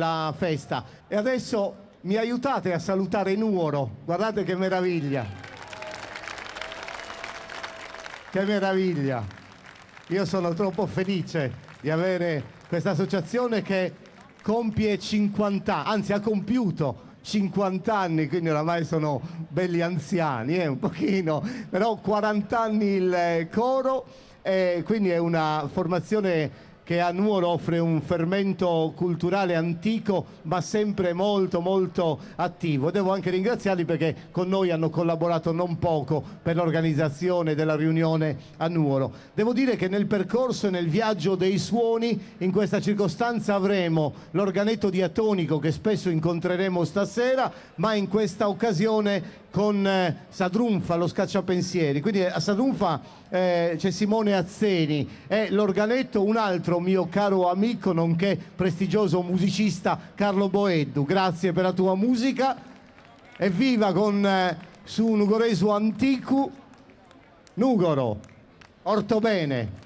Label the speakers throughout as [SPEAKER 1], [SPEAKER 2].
[SPEAKER 1] alla festa. E adesso mi aiutate a salutare Nuoro. Guardate che meraviglia. Che meraviglia. Io sono troppo felice di avere questa associazione che compie 50 anni, anzi ha compiuto 50 anni, quindi oramai sono belli anziani, un pochino, però 40 anni il coro, quindi è una formazione che a Nuoro offre un fermento culturale antico ma sempre molto molto attivo. Devo anche ringraziarli perché con noi hanno collaborato non poco per l'organizzazione della riunione a Nuoro. Devo dire che nel percorso e nel viaggio dei suoni in questa circostanza avremo l'organetto diatonico che spesso incontreremo stasera, ma in questa occasione con Sadrunfa, lo scacciapensieri. Quindi a Sadrunfa c'è Simone Azzeni e l'organetto un altro mio caro amico nonché prestigioso musicista, Carlo Boeddu. Grazie per la tua musica. Evviva con su Nugoresu Anticu Nugoro Ortobene.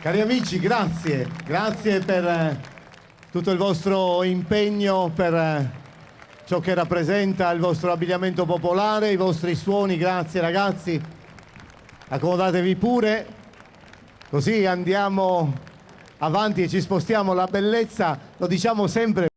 [SPEAKER 1] Cari amici, grazie per tutto il vostro impegno, per ciò che rappresenta il vostro abbigliamento popolare, i vostri suoni. Grazie ragazzi, accomodatevi pure, così andiamo avanti e ci spostiamo. La bellezza, lo diciamo sempre,